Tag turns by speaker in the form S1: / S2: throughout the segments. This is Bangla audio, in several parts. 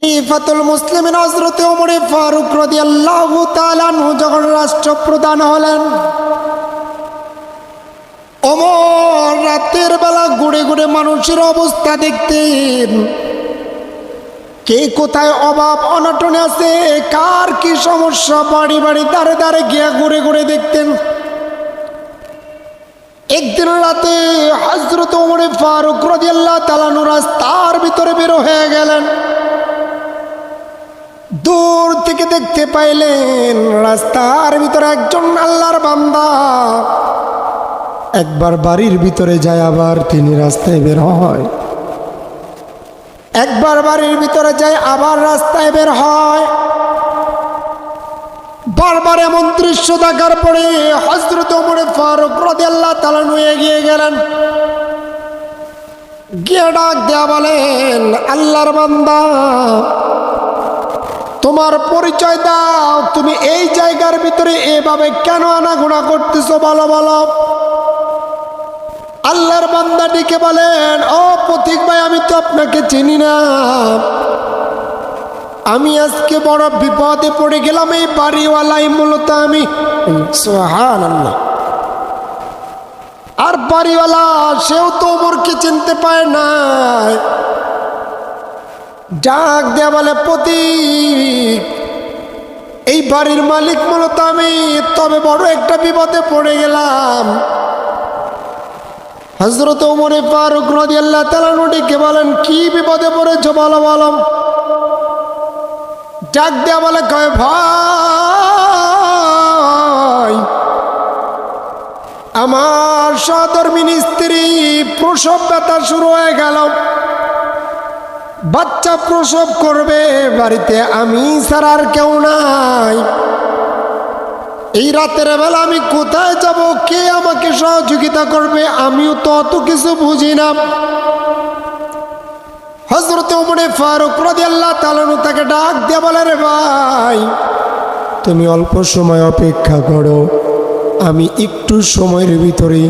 S1: খলিফাতুল মুসলিমিন হযরত ওমর ফারুক রাদিয়াল্লাহু তাআলা আনহু যখন রাষ্ট্রপ্রধান হলেন, ওমর রাতের বেলা ঘুরে ঘুরে মানুষের অবস্থা দেখতেন। কে কোথায় অভাব অনটনে আছে, কার কি সমস্যা, বাড়ি বাড়ি দাঁড়ে দাঁড়ে গিয়ে ঘুরে ঘুরে দেখতেন। একদিন রাতে হযরত ওমর ফারুক রাদিয়াল্লাহু তাআলা আনহু রাস্তার ভিতরে বের হয়ে গেলেন। দূর থেকে দেখতে পাইলেন রাস্তার ভিতরে একজন আল্লাহর বান্দা একবার বাড়ির ভিতরে যায়, আবার তিনি রাস্তায় বের হয়। একবার বাড়ির ভিতরে যায়, আবার রাস্তায় বের হয়। বারবার এমন দৃশ্য দেখার পরে হযরত ওমর ফারুক রাদিয়াল্লাহু তাআলা আনহু এগিয়ে গেলেন। গিয়ে ডাক দেয়া বলেন, আল্লাহর বান্দা, তোমার পরিচয় দাও, তুমি এই জায়গার ভিতরে এভাবে কেন আনাগোনা করতেছো, বলো বলো। আল্লাহর বান্দা ডেকে বলেন, ও পথিক ভাই, আমি তো আপনাকে চিনি না, আমি আজকে বড় বিপদে পড়ে গেলাম। এই বাড়িওয়ালাই মূলত আমি। সুবহানাল্লাহ। আর বাড়িওয়ালা সেও তো ওমরকে চিনতে পায় না। ডাক দেয়া বলে, পথিক, এই বাড়ির মালিক মূলত আমি, তবে বড় একটা বিপদে পড়ে গেলাম। হযরত ওমর ফারুক রাদিয়াল্লাহু তাআলা আনহু ডেকে বলেন, কি বিপদে পড়েছো, বলো বলো। ডাক দেয়া বলে, কয় ভাই, আমার সহধর্মিনী স্ত্রী প্রসব ব্যথা শুরু হয়ে গেল, বাচ্চা প্রসব করবে, বাড়িতে আমি ছাড়া আর কেউ নাই। এই রাতের বেলা আমি কোথায় যাব, কে আমাকে সহযোগিতা করবে, আমিও তো অত কিছু বুঝি না। হযরত ওমর ফারুক রাদিয়াল্লাহু তাআলা আনহু তাকে ডাক দিয়ে বলে, রে ভাই, তুমি অল্প সময় অপেক্ষা করো, আমি একটু সময়ের ভিতরে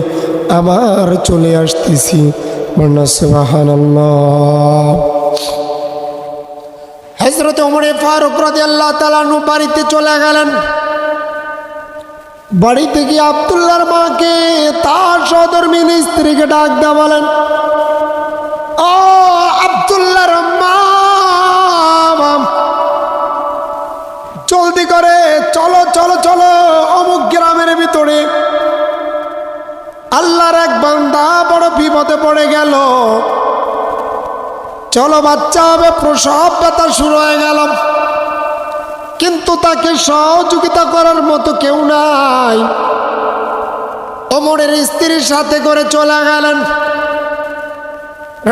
S1: আবার চলে আসতেছি। সুবহানাল্লাহ। হযরত ওমর ফারুক রাদিয়াল্লাহু তাআলা আনহু বাড়িতে চলে গেলেন। বাড়িতে গিয়ে আব্দুল্লাহর মাকে, তার সহধর্মিনী স্ত্রীকে ডাক দেয়া বলেন, ও আব্দুল্লাহর মা, জলদি করে চলো চলো চলো, অমুক গ্রামের ভিতরে আল্লাহর এক বান্দা বড় বিপদে পড়ে গেল, চলো, বাচ্চা হবে, প্রসব ব্যথা শুরু হয়ে গেল, কিন্তু তাকে সহযোগিতা করার মতো কেউ নাই। ওমরের স্ত্রীর সাথে করে চলে গেলেন।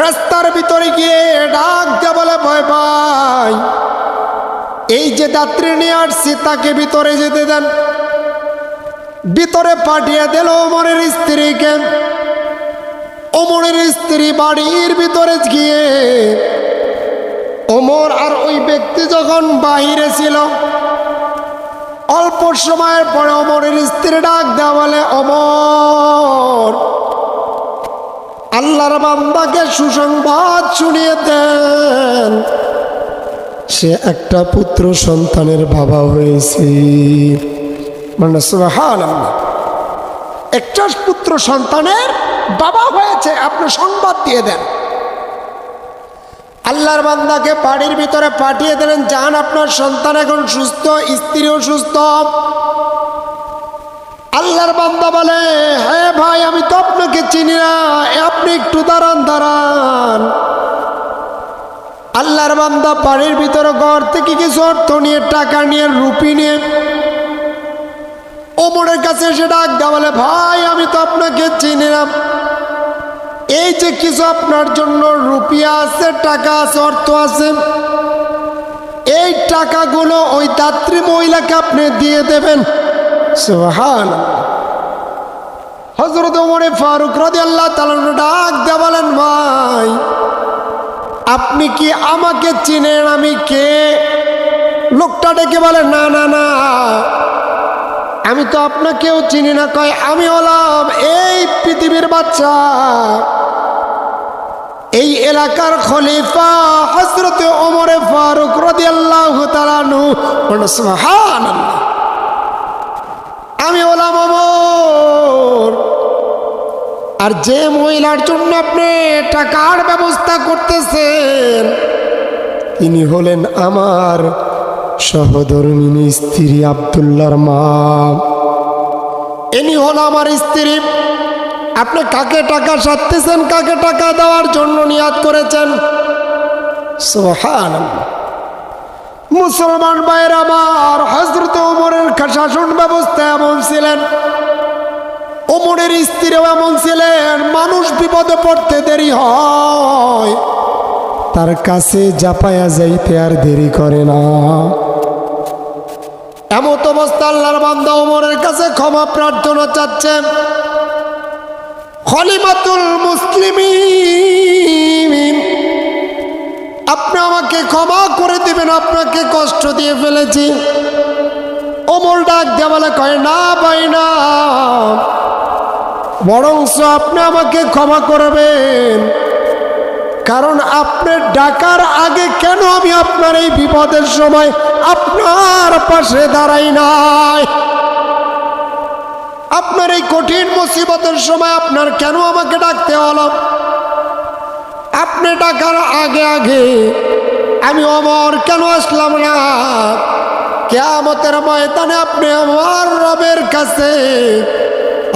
S1: রাস্তার ভিতরে গিয়ে ডাক দিয়ে বলে, ভয় ভাই, এই যে যাত্রী নিয়ে আসছি তাকে ভিতরে যেতে দেন। ভিতরে পাঠিয়ে দিল ওমরের স্ত্রীকে। ওমরের স্ত্রী বাড়ির ভিতরে গিয়ে, ওমর আর ওই ব্যক্তি যখন বাহিরে ছিল, অল্প সময়ের পরে ওমরের স্ত্রী ডাক দেওয়া বলে, ওমর, আল্লাহর বান্দাকে সুসংবাদ শুনিয়ে দেন, সে একটা পুত্র সন্তানের বাবা হয়েছে। মানে সুবহানাল্লাহ, একটা পুত্র সন্তানের বাবা হয়েছে, আপনি সংবাদ দিয়ে দেন। আল্লাহর বান্দাকে বাড়ির ভিতরে পাঠিয়ে দিলেন, যান, আপনার সন্তান এখন সুস্থ, স্ত্রীও সুস্থ। আল্লাহর বান্দা বলে, হ্যাঁ ভাই, আমি তো আপনাকে চিনি না, আপনি একটু দাঁড়ান দাঁড়ান। আল্লাহর বান্দা বাড়ির ভিতরে ঘর থেকে কিছু অর্থ নিয়ে, টাকা নিয়ে, রুপি নিয়ে ওমরের কাছে এসে ডাক দেওয়া বলে, ভাই, আমি তো আপনাকে চিনি না, এই যে কিছু আপনার জন্য রুপিয়া আছে, টাকা আছে, অর্থ আছে, এই টাকাগুলো ওই দাত্রী মহিলাকে আপনি দিয়ে দেবেন। সুবহানাল্লাহ। হযরত ওমর ফারুক রাদিয়াল্লাহু তাআলা ডাক দিয়ে বলেন, ভাই, আপনি কি আমাকে চিনেন, আমি কে? লোকটা ডেকে বলে, না না না, আমি তো আপনাকেও চিনি না। কয়, আমি হলাম এই পৃথিবীর বাচ্চা, এই এলাকার খলিফা হযরত ওমর ফারুক সুবহানাল্লাহ। আমি হলাম ওমর। আর যে মহিলার জন্য আপনি টাকার ব্যবস্থা করতেছেন তিনি হলেন আমার সহধর্মিনী স্ত্রী আব্দুল্লাহর মা। ইনি হলো আমার স্ত্রী। আপনি কাকে টাকা সাধতেছেন, কাকে টাকা দেওয়ার জন্য নিয়াত করেছেন? সুবহানাল্লাহ। মুসলমান ভাইয়ের আমার, হযরত ওমরের শাসন ব্যবস্থা এমন ছিলেন, ওমরের স্ত্রীও এমন ছিলেন, মানুষ বিপদে পড়তে দেরি হয় তার কাছে জাপায়া যাইতে আর দেরি করে না। এমত অবস্থা আল্লাহর বান্দা ওমরের কাছে ক্ষমা প্রার্থনা চাচ্ছেন। খলিফাতুল মুসলিমিন, আপনি আমাকে ক্ষমা করে দিবেন, আপনাকে কষ্ট দিয়ে ফেলেছি। ওমর ডাক দিয়ে বলে, কয় না ভাই না, বরঞ্চ আপনি আমাকে ক্ষমা করবেন, কারণ আপনার ডাকার আগে কেন আমি আপনার এই বিপদের সময় আপনার পাশে দাঁড়াই নাই? আপনার এই কঠিন মুসিবতের সময় আপনার কেন আমাকে ডাকতে হলো? আপনি ডাকার আগে আগে আমি ওমর কেন আসলাম না? কিয়ামতের ময়দানে আপনি আমার রবের কাছে,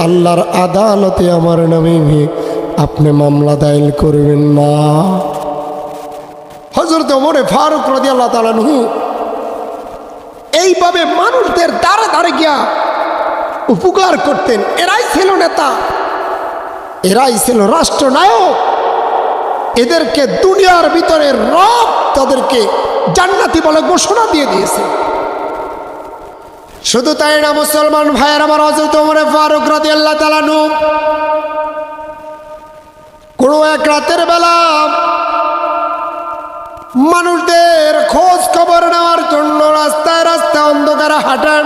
S1: আল্লাহর আদালতে আমার নামে আপনি মামলা দায়ের করবেন না? হযরত ওমর ফারুক রাদিয়াল্লাহু তাআলা আনহু এইভাবে মানুষদের দ্বারে দ্বারে গিয়া উপকার করতেন। এরাই ছিল নেতা, এরাই ছিল রাষ্ট্রনায়ক। এদেরকে দুনিয়ার ভিতরে রব তাদেরকে জান্নাতি বলে ঘোষণা দিয়ে দিয়েছে। শুধু তাই না মুসলমান ভাইয়ের আমার, হযরত ওমর ফারুক রাদিয়াল্লাহু তাআলা আনহু কোনো এক রাতের বেলা মানুষদের খোঁজ খবর নেওয়ার জন্য রাস্তায় রাস্তায় অন্ধকারে হাঁটেন।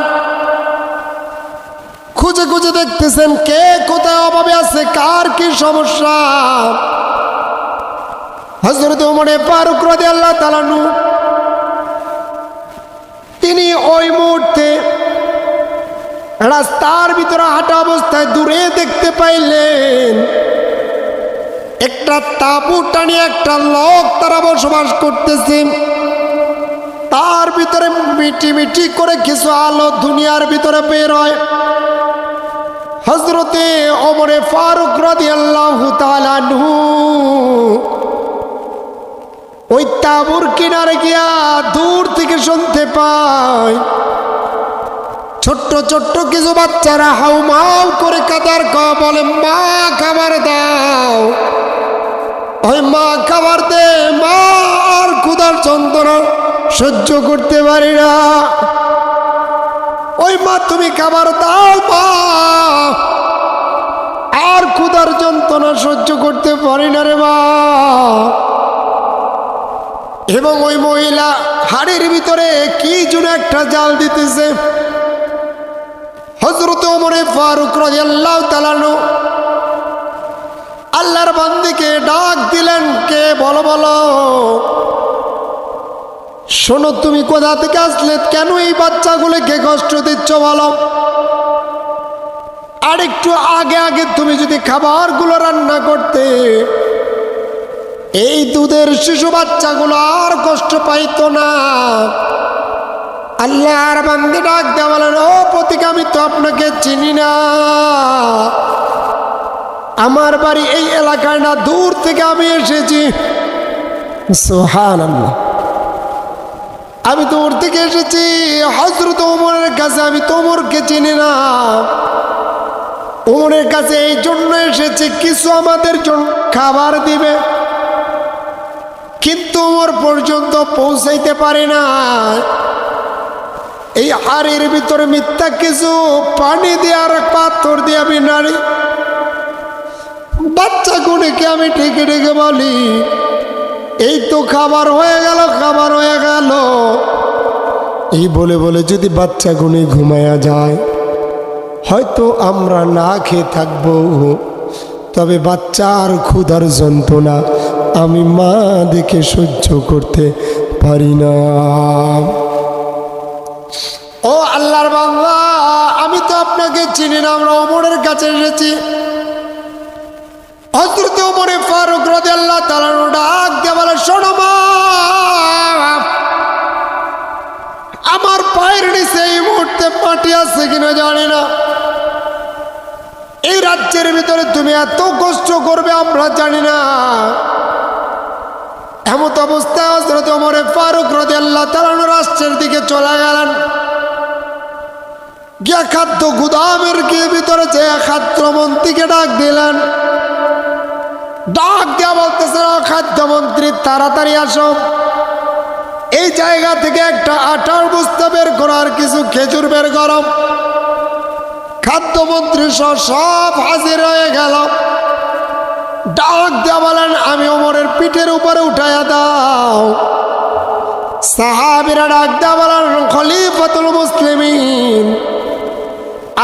S1: খুঁজে খুঁজে দেখতেছেন কে কোথায় অভাবে আছে, কার কি সমস্যা। হযরত ওমর ফারুক রাদিয়াল্লাহু তাআলা আনহু তিনি ওই মুহূর্তে রাস্তার ভিতরে হাঁটা অবস্থায় দূরে দেখতে পাইলেন একটা তাঁবু টানিয়ে একটা লোক তারা বসবাস করতেছে। তার ভিতরে মিটি মিটি করে কিছু আলো দুনিয়ার ভিতরে বের হয়। হযরতে ওমর ফারুক রাদিয়াল্লাহু তাআলা আনহু ওই তাঁবুর কিনারে গিয়া দূর থেকে শুনতে পায় ছোট্ট ছোট্ট কিছু বাচ্চারা হাউমাউ করে কাদার বলে, মা খাবার দাও, ওই মা খাবার দে, মা আর ক্ষুধার যন্ত্রণা সহ্য করতে পারি না, ওই মা তুমি খাবার দাও, মা আর ক্ষুধার যন্ত্রণা সহ্য করতে পারি না রে মা। এবং ওই মহিলা হাড়ির ভিতরে কি যেন একটা জাল দিতেছে। হযরত ওমর ফারুক রাদিয়াল্লাহু তাআলা আনহু আল্লাহর বান্দিকে ডাক দিলেন, কে বলো বলো, শোনো তুমি কোথা থেকে আসলে, কেন এই বাচ্চাগুলোকে কষ্ট দিচ্ছ বলো। আর একটু আগে আগে তুমি যদি খাবারগুলো রান্না করতে, এই দুধের শিশু বাচ্চাগুলো আর কষ্ট পাইতো না। আল্লাহর বান্দা ডাক দিয়ে বলেন, ও পথিক, আমি তো আপনাকে চিনি না, আমার বাড়ি এই এলাকায় না, দূর থেকে আমি এসেছি। সুবহানাল্লাহ, আমি দূর থেকে এসেছি হযরত ওমরের কাছে, আমি তো ওমরকে চিনি না, ওমরের কাছে এই জন্য এসেছি কিছু আমাদের জন্য খাবার দিবে, কিন্তু ওমর পর্যন্ত পৌঁছাইতে পারে না। এই হাড়ির ভিতরে মিথ্যা কিছু পানি দিয়ে আর পাথর দিয়ে আমি নাড়ি, বাচ্চা গুণেকে আমি ঠেকে ঠেকে বলি, এই তো খাবার হয়ে গেল, খাবার হয়ে গেল। এই বলে বলে যদি বাচ্চা গুণে ঘুমায়া যায়, হয়তো আমরা না খেয়ে থাকবো, তবে বাচ্চার ক্ষুধার যন্ত্রণা আমি মা দেখে সহ্য করতে পারি না। ও আল্লাহর বান্দা, আমি তো আপনাকে চিনি না, আমরা ওমরের কাছে এসেছি। হযরত ওমর ফারুক রাদিয়াল্লাহু তাআলা ডাক দিয়ে বলে, শোনো মা, আমার পায়ের নিচে এই মুহূর্তে মাটি আছে কিনা জানি না, এই রাজ্যের ভিতরে তুমি এত কষ্ট করবে আমরা জানি না। এমত অবস্থায় হযরত ওমর ফারুক রাদিয়াল্লাহু তাআলা রাষ্ট্রের দিকে চলে গেলেন। গিয়া খাদ্য গুদামের ভিতরে যে খাদ্যমন্ত্রীকে ডাক দিলেন। ডাক দেওয়া বলতেছে, খাদ্যমন্ত্রী তাড়াতাড়ি আসো, এই জায়গা থেকে একটা আটার বস্তা বের করো আর কিছু খেজুর বের করো। খাদ্যমন্ত্রী সব হাজির হয়ে গেল। ডাক দেওয়া বলেন, আমি ওমরের পিঠের উপরে উঠাইয়া দাও। সাহাবীরা ডাক দেওয়া বলেন, খলিফাতুল মুসলিমিন,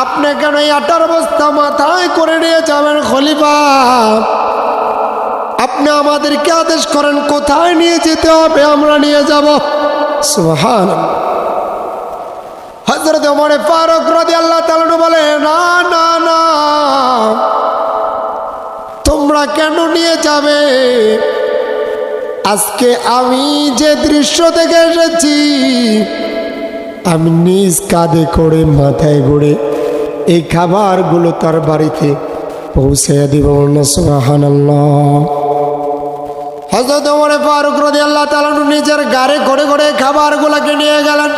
S1: আপনি কেন এই আটার বস্তা মাথায় করে নিয়ে যাবেন? খলিফা, আপনি আমাদেরকে আদেশ করেন কোথায় নিয়ে যেতে হবে, আমরা নিয়ে যাব। সুবহানাল্লাহ। হযরত ওমর ফারুক রাদিয়াল্লাহু তাআলা বলে, না না না, তোমরা কেন নিয়ে যাবে? আজকে আমি যে দৃশ্য দেখে এসেছি, আমি নিজ কাঁধে করে মাথায় করে এই খাবারগুলো তার বাড়িতে পৌঁছে দিব না। সুবহানাল্লাহ। হযরত ওমর ফারুক রাদিয়াল্লাহু তাআলা নিজের গাড়ি ঘরে ঘরে খাবারগুলোকে নিয়ে গেলেন।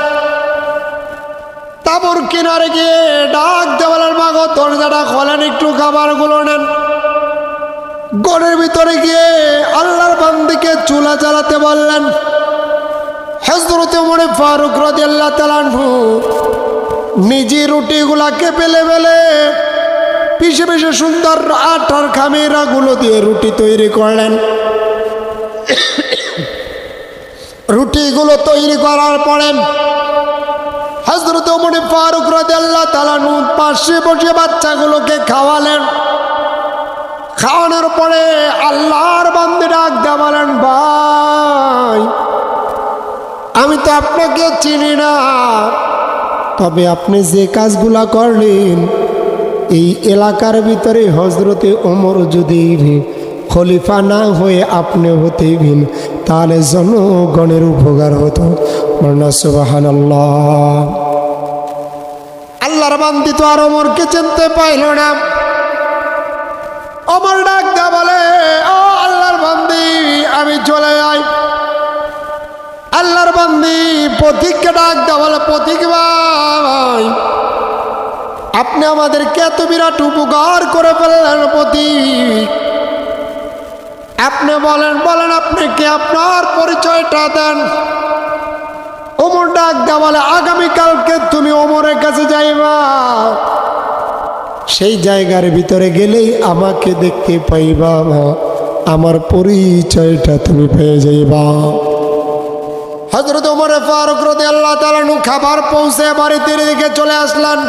S1: তাবুর কিনারে গিয়ে ডাক দেওয়ালের মাগো, দরজাটা খোলেন, একটু খাবারগুলো নেন। ঘরের ভিতরে গিয়ে আল্লাহর বান্দিকে চুলা জ্বালাতে বললেন। হযরত ওমর ফারুক রাদিয়াল্লাহু তাআলা নিজে রুটিগুলাকে পেলে পেলে পিষে পিষে সুন্দর আটার খামিরাগুলো দিয়ে রুটি তৈরি করলেন। রুটিগুলো তৈরি করার পরে হযরত ওমর ফারুক রাদিয়াল্লাহু তাআলা পাশে বসে বাচ্চাগুলোকে খাওয়ালেন। খাওয়ানোর পরে আল্লাহর বান্দা ডাক দিয়ে বলেন, ভাই, আমি তো আপনাকে চিনি না, তবে আপনি যে কাজগুলা করলেন এই এলাকার ভিতরে হযরতে ওমর যদি খলিফা না হয়ে আপনি হতেন তাহলে জনগণের উপকার হতো। সুবহানাল্লাহ। আল্লাহর বান্দী তো আর ওমরকে চিনতে পাইল না। ওমর ডাক দা বলে, ও আল্লাহর বান্দী, আমি চলে যাই। আল্লাহর বান্দী পথিককে ডাক দা বলে, পথিক ভাই, আপনি আমাদেরকে এত বিরাট উপকার করে ফেললেন, পথিক, আপনি বলেন বলেন আপনি কে, আপনার পরিচয়টা দেন। ওমর ডাক দা বলে, আগামীকালকে তুমি ওমরের কাছে যাইবা, সেই জায়গার ভিতরে গেলেই আমাকে দেখতে পাইবা, আমার পরিচয়টা তুমি পেয়ে যাইবা। হযরত ওমর ফারুক রাদিয়াল্লাহু তাআলা খাবার পৌঁছে বাড়িতে দিকে চলে আসলেন।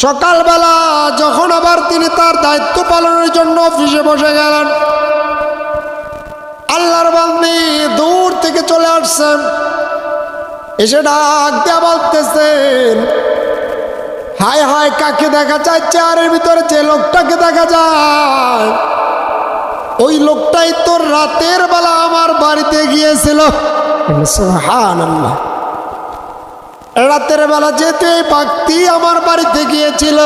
S1: সকালবেলা যখন আবার তিনি তার দায়িত্ব পালনের জন্য অফিসে বসে গেলেন, আল্লাহর বান্দী দূর থেকে চলে আসছেন। এসে ডাক দিয়ে বলতেছেন, হায় হায়, কাকে দেখা যায়? চেয়ারের ভিতরে যে লোকটাকে দেখা যায়, ওই লোকটাই তো রাতের বেলা আমার বাড়িতে গিয়েছিল। সুবহানাল্লাহ। রাতের বেলা যেতে ব্যক্তি আমার বাড়িতে গিয়েছিল,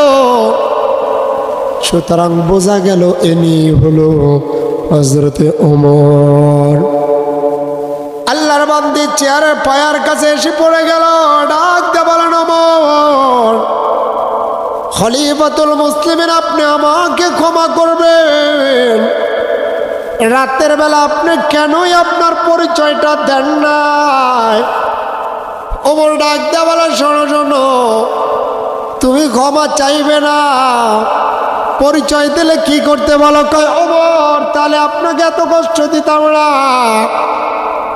S1: সুতরাং বোঝা গেল এনি হলো হযরতে ওমর। আল্লাহর বান্দী চেয়ারের পায়ার কাছে এসে পড়ে গেল। ডাক দিয়ে বলেন, ওমর, খলিফাতুল মুসলিমিন, আপনি আমাকে ক্ষমা করবেন, রাতের বেলা আপনি কেনই আপনার পরিচয়টা দেন নাই? ওমর ডাক দিয়ে বলে, শোনো শোনো, তুমি ক্ষমা চাইবে না, পরিচয় দিলে কি করতে বলো? কয়, ওমর, তাহলে আপনাকে এত কষ্ট দিতাম না,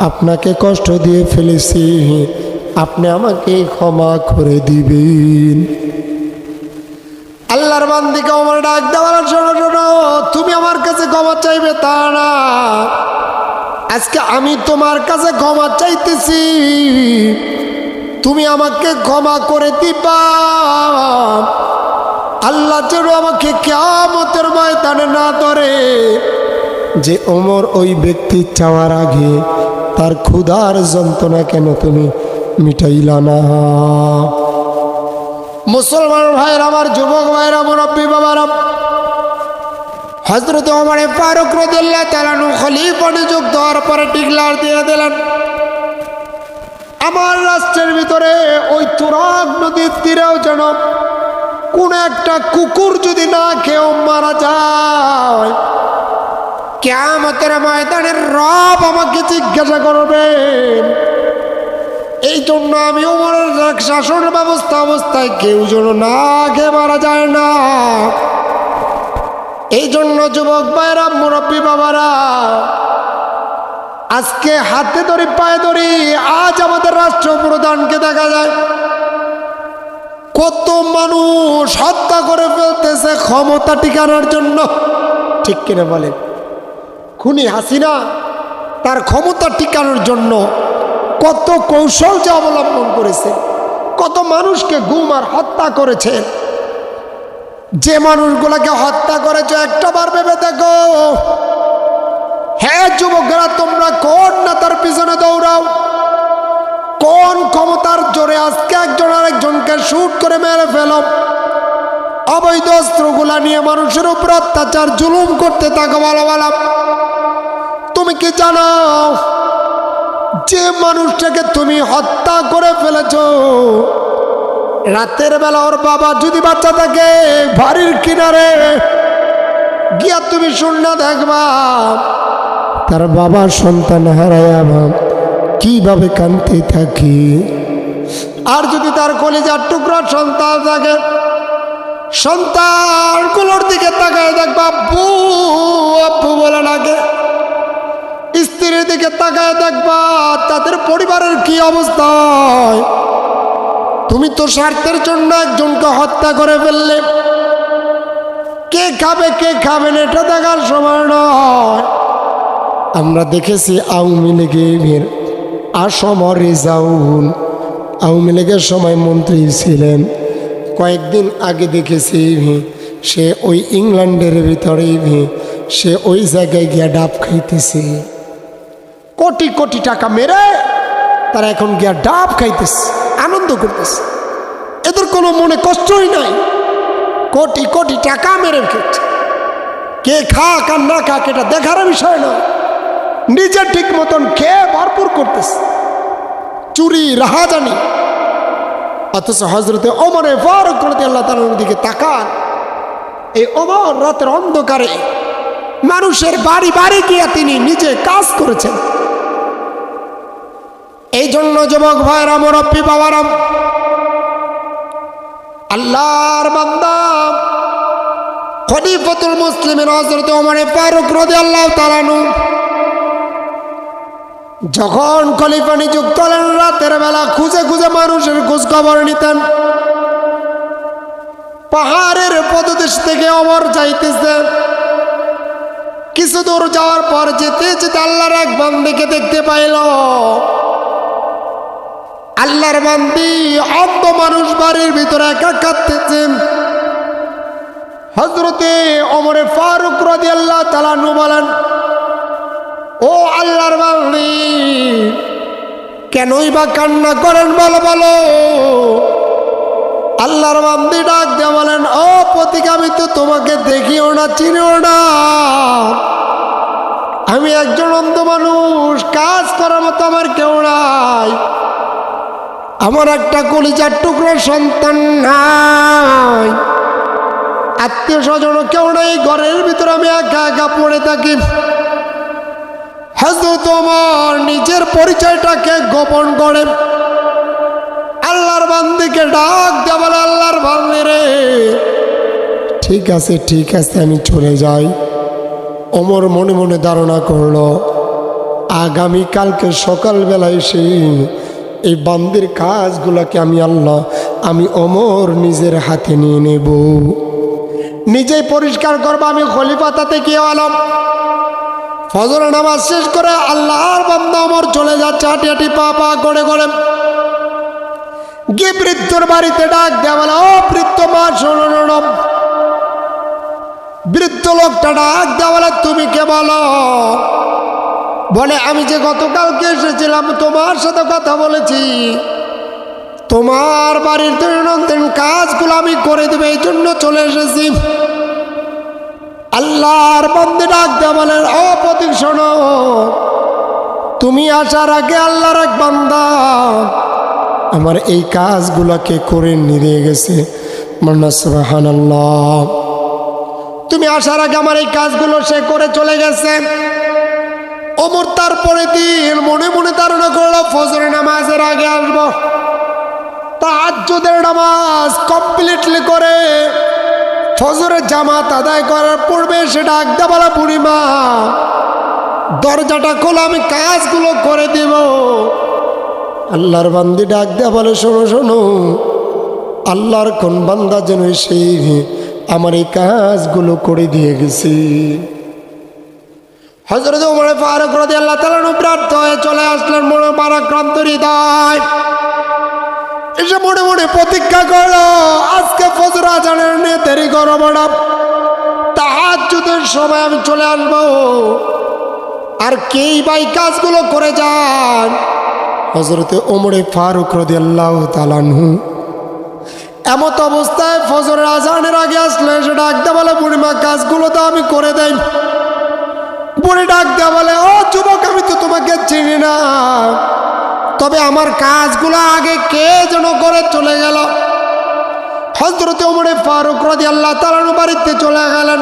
S1: আপনাকে কষ্ট দিয়ে ফেলেছি, আপনি আমাকে ক্ষমা করে দিবেন। আল্লাহর বান্দীকে ওমর ডাক দিয়ে বলে, শোনো শোনো, তুমি আমার কাছে ক্ষমা চাইবে তা না, আজকে আমি তোমার কাছে ক্ষমা চাইতেছি, তুমি আমাকে ক্ষমা করে দিবা। আল্লাহ যেন আমাকে কিয়ামতের ময়দানে না ধরে যে ওমর ওই ব্যক্তি চাওয়ার আগে তার ক্ষুধার যন্ত্রণা কেন তুমি মিটাইলা না। মুসলমান ভাইরা আমার, যুবক ভাইরা, মুরব্বী বাবারা, হযরত ওমর ফারুক রাদিয়াল্লাহু তাআলা আনহু খলিফা নিযুক্ত হওয়ার পরে ডিক্লার দিয়ে দিলেন, আমার রাষ্ট্রের ভিতরে ওই তুরাগ নদীর তীরেও যেন কোন একটা কুকুর যদি না খেয়েও মারা যায়, কিয়ামতের ময়দানে রব আমাকে জিজ্ঞাসা করবেন। এই জন্য আমি ওমরের শাসন ব্যবস্থা অবস্থায় কেউ যেন না খেয়ে মারা যায় না। এই জন্য যুবক ভাইরা, মুরব্বী বাবারা, আজকে হাতে ধরি পায়ে ধরি আজ আমাদের রাষ্ট্রপ্রধানকে দেখা যায় কত মানুষ হত্যা করে ফেলতেছে ক্ষমতা টিকানোর জন্য। ঠিক কিনা বলেন? খুনি হাসিনা তার ক্ষমতা টিকানোর জন্য কত কৌশল যে অবলম্বন করেছে, কত মানুষকে গুম আর হত্যা করেছে। যে মানুষগুলোকে হত্যা করেছে একটাবার ভেবে দেখো। হ্যাঁ যুবকেরা, তোমরা কোন নেতার পিছনে দৌড়াও? কোন ক্ষমতার জোরে আজকে একজন আরেকজনকে শুট করে মেরে ফেলো? অবৈধ অস্ত্রগুলা নিয়ে মানুষের উপর অত্যাচার জুলুম করতে থাকো। ভালো ভালো, তুমি কি জানো যে মানুষটাকে তুমি হত্যা করে ফেলেছ, রাতের বেলা ওর বাবা যদি বাচ্চা থাকে বাড়ির কিনারে গিয়া তুমি শূন্য দেখবা তার বাবার সন্তান হারায়া কিভাবে কাঁদতে থাকি। আর যদি তার কলিজার টুকরা সন্তান থাকে, সন্তানগুলোর দিকে তাকায় দেখবা আব্বু আব্বু বলে লাগে। স্ত্রীর দিকে তাকায় দেখবা তাদের পরিবারের কি অবস্থা হয়। তুমি তো স্বার্থের জন্য একজনকে হত্যা করে ফেললে। কে খাবে কে খাবে না এটা দেখার সময় নয়। আমরা দেখেছি আওয়ামী লীগের আসম রেজাউল আওয়ামী লীগের সময় মন্ত্রী ছিলেন। কয়েকদিন আগে দেখেছি সে ওই ইংল্যান্ডের ভিতরে সে ওই জায়গায় গিয়া ডাব খাইতেছে। কোটি কোটি টাকা মেরে তারা এখন গিয়া ডাব খাইতেছে, আনন্দ করতেছে। এদের কোনো মনে কষ্টই নাই। কোটি কোটি টাকা মেরে খেয়েছে। কে খাক আর না খাক এটা দেখার বিষয় না। নিজে ঠিক মতন খেয়ে ভরপুর করতেছে, চুরি রাহাজানি। অথচ হযরতে ওমর ফারুক রাদিয়াল্লাহু তাআলার দিকে তাকান। এই ওমর রাতের অন্ধকারে মানুষের বাড়ি বাড়ি গিয়ে তিনি নিজে কাজ করেছেন। এই জন্য যুবক ভাইরা, মুরব্বী বাবারা, আল্লাহর বান্দা খলিফাতুল মুসলিমিন হযরত ওমর ফারুক রাদিয়াল্লাহু তাআলা আনহু যখন খলিফা নিযুক্ত হলেন, রাতের বেলা খুঁজে খুঁজে মানুষের খোঁজ খবর নিতেন। পাহাড়ের পদদেশ থেকে ওমর যাইতেছে। কিছু দূর যাওয়ার পর যেতে যেতে আল্লাহর এক বান্দীকে দেখতে পাইল। আল্লাহর বান্দী অন্ধ মানুষ বাড়ির ভিতরে একা কাঁদতেছেন। হযরতে ওমর ফারুক রাদিয়াল্লাহু তাআলা আনহু বলেন, ও আল্লাহর বান্দী, কেনই বা কান্না করেন বলো বলো। আল্লাহর বান্দী ডাক দিয়ে বলেন, ও পথিক, আমি তো তোমাকে দেখিও না, চিনিও না। আমি একজন অন্ধ মানুষ, কাজ করার মতো আমার কেউ নাই। আমার একটা কলিজার টুকরো সন্তান নাই, আত্মীয় স্বজন কেউ নাই। ঘরের ভিতরে আমি একা একা পড়ে থাকি। হযরত ওমর নিজের পরিচয়টাকে গোপন করে আল্লাহর বান্দীকে ডাক দিয়ে বলে, আল্লাহর বান্দী রে, ঠিক আছে ঠিক আছে, আমি চলে যাই। ওমর মনে মনে ধারণা করলো আগামীকালকে সকালবেলায় এই বান্দির কাজগুলোকে আমি ওমর নিজের হাতে নিয়ে নেব, নিজেই পরিষ্কার করবো। আমি খলিফা তাতে কি আলম। ফজর নামাজ শেষ করে আল্লাহর বান্দা ওমর চলে যাচ্ছে হাঁটি হাঁটি পা পা করে করে। গিয়ে বৃদ্ধর বাড়িতে ডাক দেয়া বলে, ও বৃদ্ধ মা শোনো শোনো। বৃদ্ধ লোকটা ডাক দেয়া বলে, তুমি কে বলো? বলে, আমি যে গতকালকে এসেছিলাম তোমার সাথে কথা বলেছি, তোমার বাড়ির দৈনন্দিন কাজগুলো আমি করে দেবো এই জন্য চলে এসেছি। আল্লাহর বান্দা ডাক দেয়া বলে, ও প্রতীক শোনো, তুমি আসার আগে আল্লাহর এক বান্দা আমার এই কাজগুলোকে করে নিয়ে গেছে। মান্না সুবহানাল্লাহ। তুমি আসার আগে আমার এই কাজগুলো সে করে চলে গেছে। ওমর তারপরে দিন মনে মনে ধারণা করলো ফজরের নামাজের আগে আসবো, তাহাজ্জুদের নামাজ কমপ্লিটলি করে ফজরের জামাত আদায় করার পূর্বে সে ডাক দেয়া বলা, বুড়িমা দরজাটা খোলো, আমি কাজগুলো করে দেব। আল্লাহর বান্দি ডাক দেয়া বলে, শোনো শোনো, আল্লাহর কোন বান্দা যেন সেই আমার এই কাজগুলো করে দিয়ে গেছি। হযরত ওমর ফারুক রাদিয়াল্লাহু তাআলা অনুপ্রাপ্ত হয়ে চলে আসলেন, মনে পারাক্রান্ত হৃদয় এসে মনে মনে প্রতিজ্ঞা করলো, আজকে ফজর আজানের নিয়ে দেরি করবো না, তাহাজ্জুদের সময় আমি চলে আসবো। আর কেই ভাই কাজগুলো করে যান। হযরত ওমর ফারুক রাদিয়াল্লাহু তাআলা আনহু এমত অবস্থায় ফজরের আজানের আগে আসলে সে ডাক দেয়া বলে, বুড়িমা কাজগুলো তো আমি করে দেই। বুড়ি ডাক দেয়া বলে, ও যুবক, আমি তো তোমাকে চিনি না, তবে আমার কাজগুলো আগে কে যেন করে চলে গেল। হযরত ওমর ফারুক রাদিয়াল্লাহু তাআলা বাড়িতে চলে গেলেন।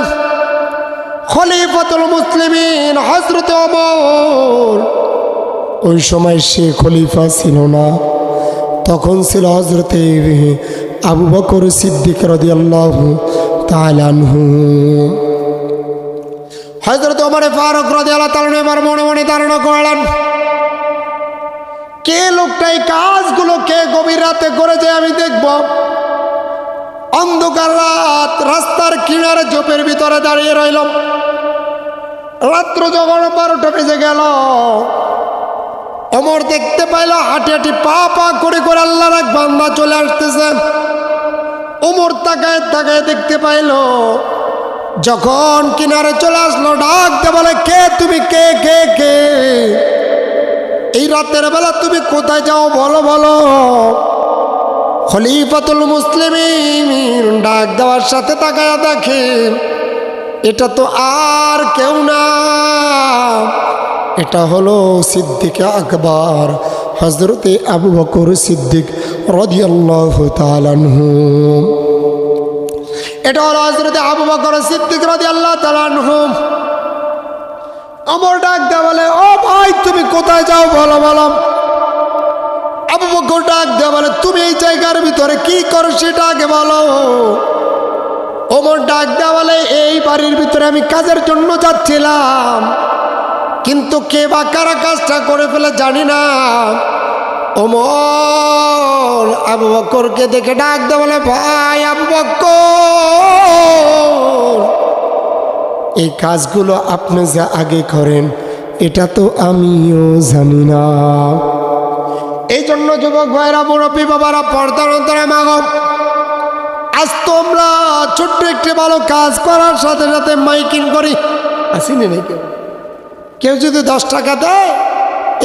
S1: খলিফাতুল মুসলিমিন হযরত ওমর, ওই সময় সে খলিফা ছিল না, তখন ছিল হযরত আবু বকর সিদ্দিক রাদিয়াল্লাহু তাআলা আনহু। হযরত ওমর ফারুক রাদিয়াল্লাহু তাআলা এবার মনে মনে ধারণা করলেন, কে লোকটা এই কাজগুলো কে গভীর রাতে করে যায় আমি দেখব। অন্ধকার রাত, রাস্তার কিনারে ঝোপের ভিতরে দাঁড়িয়ে রইল। রাত্র যখন 12টা বেজে গেল, ওমর দেখতে পাইল হাঁটি হাঁটি পা পা করে করে আল্লাহর এক বান্দা চলে আসতেছে। ওমর তাকায় তাকায় দেখতে পাইল, যখন কিনারে চলে আসলো ডাক দে বলে, কে তুমি, কে কে কে এই রাতের বেলা তুমি কোথায় যাও বলো বলো। খলিফাতুল মুসলিমিন ডাক দেওয়ার সাথে তাকায়া দেখে এটা তো আর কেউ না, এটা হলো সিদ্দিক আকবর হযরতে আবু বকর সিদ্দিক রাদিয়াল্লাহু তাআলা আনহু। এটা হলো হযরতে আবু বকর সিদ্দিক রাদিয়াল্লাহু তাআলা আনহু। ওমর ডাক দেয়া বলে, ও ভাই তুমি কোথায় যাও বলো বলো। আবু বকর ডাক দেয়া বলে, তুমি এই জায়গার ভিতরে কি করো সেটা আগে বলো। ওমর ডাক দেয়া বলে, এই বাড়ির ভিতরে আমি কাজের জন্য যাচ্ছিলাম, কিন্তু কে বা কারা কাজটা করে ফেলে জানি না। ওমর আবু বকরকে দেখে ডাক দেয়া বলে, ভাই আবু বকর, এই কাজগুলো আপনি যা আগে করেন এটা তো আমিও জানি না। এই জন্য যুবক ভাইরা, মুরব্বী বাবারা, পর্দার অন্তরে মাগো, আজ তোমরা ছোট্ট একটি ভালো কাজ করার সাথে সাথে মাইকিং করি, আসিনি নাকি কেউ? কেউ যদি 10 টাকা দেয়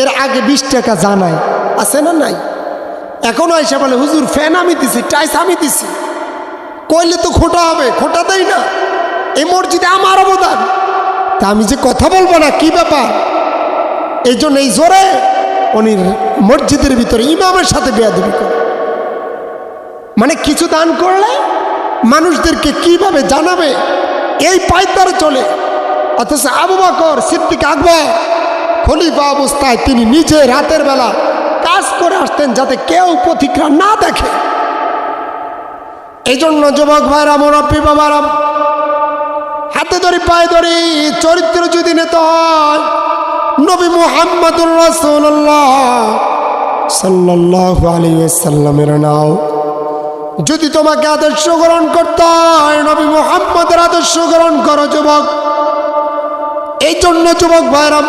S1: এর আগে 20 টাকা জানায়, আছে না নাই? এখনো এসে বলে, হুজুর ফ্যান আমি দিছি, টাইস আমি দিছি, কইলে তো খোটা হবে, খোটা দেয় না। এই মসজিদে আমার অবদান, তা আমি যে কথা বলবো না, কি ব্যাপার? এই জন্য এই জোরে উনি মসজিদের ভিতরে ইমামের সাথে বেয়াদবি করে। মানে কিছু দান করলে মানুষদেরকে কিভাবে জানাবে এই পায়তার চলে। অথচ আবু বকর সিদ্দিক আকবর খলিফা অবস্থায় তিনি নিজে রাতের বেলা কাজ করে আসতেন যাতে কেউ প্রতিক্রিয়া না দেখে। এই জন্য যুবক ভাইরা, মুরব্বী বাবারা, হাতে ধরি পায়ে ধরি চরিত্র যদি নিতে হয় নবী মুহাম্মদুর রাসূলুল্লাহ সাল্লাল্লাহু আলাইহি ওয়াসাল্লামের নাও। যদি তোমাকে আদর্শ গ্রহণ করতে হয় নবী মুহাম্মদের আদর্শ গ্রহণ করো যুবক। এই জন্য যুবক ভাইরা